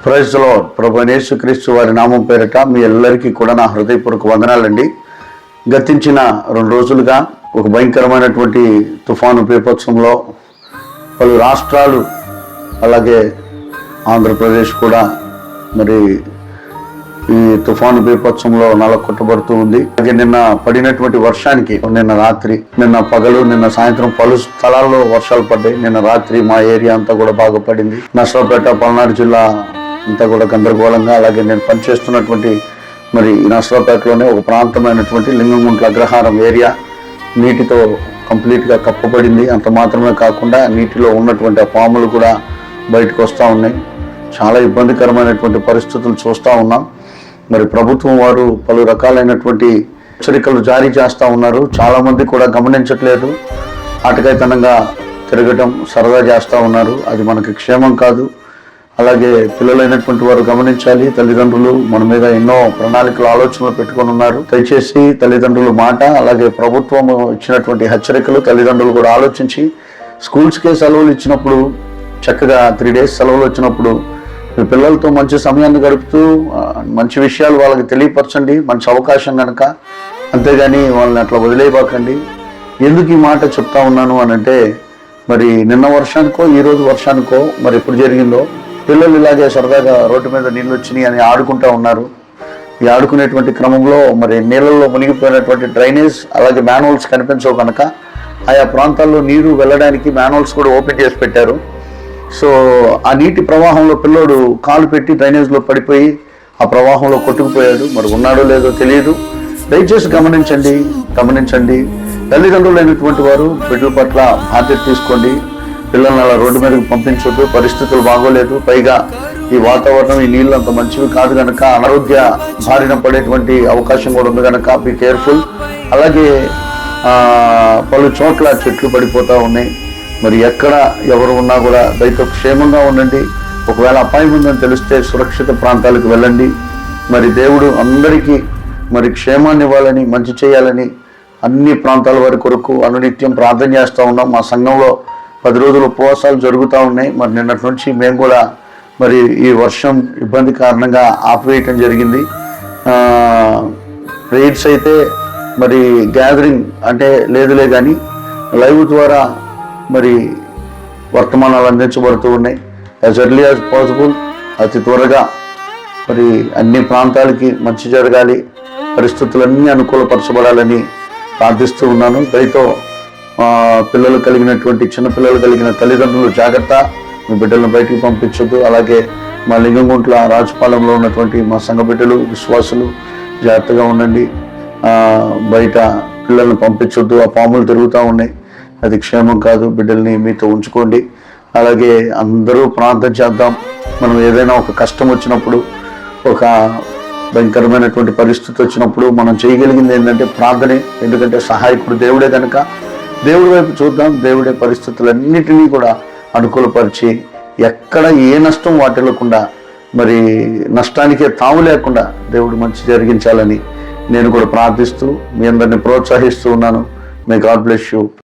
Praise the lord. ప్రభువైన యేసుక్రీస్తు వారి నామం పేరిట మీ అందరికీ కూడా నా హృదయపూర్వక వందనాలండి. గతించిన 2 రోజులుగా ఒక భయంకరమైనటువంటి తుఫాను బీభత్సంలో పలు రాష్ట్రాలు అలాగే ఆంధ్రప్రదేశ్ కూడా మరి ఈ తుఫాను బీభత్సంలో కొట్టబడుతూ ఉంది. అలాగే నిన్న పడినటువంటి వర్షానికి నిన్న రాత్రి, నిన్న పగలు, నిన్న సాయంత్రం పలు స్థలాల్లో వర్షాలు పడ్డాయి. నిన్న రాత్రి మా ఏరియా అంతా కూడా బాగా పడింది. నర్సరావుపేట, పల్నాడు జిల్లా అంతా కూడా గందరగోళంగా. అలాగే నేను పనిచేస్తున్నటువంటి మరి నర్సరావుపేటలోనే ఒక ప్రాంతమైనటువంటి లింగంగుంట్ల అగ్రహారం ఏరియా నీటితో కంప్లీట్గా కప్పబడింది. అంత మాత్రమే కాకుండా నీటిలో ఉన్నటువంటి ఆ పాములు కూడా బయటకు వస్తూ ఉన్నాయి. చాలా ఇబ్బందికరమైనటువంటి పరిస్థితులు చూస్తూ ఉన్నాం. మరి ప్రభుత్వం వారు పలు రకాలైనటువంటి హెచ్చరికలు జారీ చేస్తూ ఉన్నారు. చాలామంది కూడా గమనించట్లేదు. ఆటకాయతనంగా తిరగటం, సరదా చేస్తూ ఉన్నారు. అది మనకి క్షేమం కాదు. అలాగే పిల్లలైనటువంటి వారు గమనించాలి. తల్లిదండ్రులు మన మీద ఎన్నో ప్రణాళికలు, ఆలోచనలు పెట్టుకొని ఉన్నారు. దయచేసి తల్లిదండ్రుల మాట, అలాగే ప్రభుత్వం ఇచ్చినటువంటి హెచ్చరికలు తల్లిదండ్రులు కూడా ఆలోచించి స్కూల్స్కే సెలవులు ఇచ్చినప్పుడు, చక్కగా 3 days సెలవులు వచ్చినప్పుడు మీ పిల్లలతో మంచి సమయాన్ని గడుపుతూ మంచి విషయాలు వాళ్ళకి తెలియపరచండి. మంచి అవకాశం కనుక, అంతేగాని వాళ్ళని అట్లా వదిలేయబాకండి. ఎందుకు ఈ మాట చెప్తా ఉన్నాను అని అంటే, మరి నిన్న వర్షానికో ఈరోజు వర్షానికో మరి ఎప్పుడు జరిగిందో పిల్లలు ఇలాగే సరదాగా రోడ్డు మీద నీళ్ళు వచ్చినాయి అని ఆడుకుంటూ ఉన్నారు. ఈ ఆడుకునేటువంటి క్రమంలో మరి నీళ్ళల్లో మునిగిపోయినటువంటి డ్రైనేజ్ అలాగే మ్యాన్హోల్స్ కనిపించవు కనుక ఆయా ప్రాంతాల్లో నీరు వెళ్ళడానికి మ్యాన్హోల్స్ కూడా ఓపెన్ చేసి పెట్టారు. సో ఆ నీటి ప్రవాహంలో పిల్లోడు కాలు పెట్టి డ్రైనేజ్లో పడిపోయి ఆ ప్రవాహంలో కొట్టుకుపోయాడు. మరి ఉన్నాడో లేదో తెలియదు. దయచేసి గమనించండి. తల్లిదండ్రులైనటువంటి వారు బిడ్డల పట్ల బాధ్యత తీసుకోండి. పిల్లల్ని అలా రోడ్డు మీదకి పంపించొద్దు. పరిస్థితులు బాగోలేదు. పైగా ఈ వాతావరణం, ఈ నీళ్ళు అంత మంచివి కాదు కనుక అనారోగ్య బారిన పడేటువంటి అవకాశం కూడా ఉంది కనుక బీ కేర్ఫుల్. అలాగే పలు చోట్ల చెట్లు పడిపోతూ ఉన్నాయి. మరి ఎక్కడ ఎవరు ఉన్నా కూడా దయతో క్షేమంగా ఉండండి. ఒకవేళ అపాయం ఉందని తెలిస్తే సురక్షిత ప్రాంతాలకు వెళ్ళండి. మరి దేవుడు అందరికీ మరి క్షేమాన్ని ఇవ్వాలని, మంచి చేయాలని అన్ని ప్రాంతాల వారి కొరకు అనునిత్యం ప్రార్థన చేస్తూ ఉన్నాం. మా సంఘంలో 10 రోజులు ఉపవాసాలు జరుగుతూ ఉన్నాయి. మరి నిన్నటి నుంచి మేము కూడా మరి ఈ వర్షం ఇబ్బంది కారణంగా ఆపివేయటం జరిగింది. ప్రేయర్స్ అయితే మరి గ్యాదరింగ్ అంటే లేదులే కానీ లైవ్ ద్వారా మరి వర్తమానాలు అందించబడుతూ ఉన్నాయి. యాజ్ ఎర్లీ యాజ్ పాసిబుల్, అతి త్వరగా మరి అన్ని ప్రాంతాలకి మంచి జరగాలి, పరిస్థితులన్నీ అనుకూలపరచబడాలని ప్రార్థిస్తూ ఉన్నాను. దయతో పిల్లలు కలిగినటువంటి చిన్నపిల్లలు కలిగిన తల్లిదండ్రులు జాగ్రత్త. మీ బిడ్డలను బయటికి పంపించొద్దు. అలాగే మా లింగంగుంట్ల రాజపాలెంలో ఉన్నటువంటి మా సంఘ బిడ్డలు, విశ్వాసులు జాగ్రత్తగా ఉండండి. బయట పిల్లల్ని పంపించొద్దు. ఆ పాములు తిరుగుతూ ఉన్నాయి. అది క్షేమం కాదు. బిడ్డల్ని మీతో ఉంచుకోండి. అలాగే అందరూ ప్రార్థన చేద్దాం. మనం ఏదైనా ఒక కష్టం వచ్చినప్పుడు, ఒక భయంకరమైనటువంటి పరిస్థితి వచ్చినప్పుడు మనం చేయగలిగింది ఏంటంటే ప్రార్థనే. ఎందుకంటే సహాయకుడు దేవుడే కనుక దేవుడి వైపు చూద్దాం. దేవుడే పరిస్థితులన్నిటినీ కూడా అనుకూలపరిచి ఎక్కడ ఏ నష్టం వాటిల్లకుండా, మరి నష్టానికే తావు లేకుండా దేవుడు మంచి జరిగించాలని నేను కూడా ప్రార్థిస్తూ మీ అందరిని ప్రోత్సహిస్తూ ఉన్నాను. May God bless you.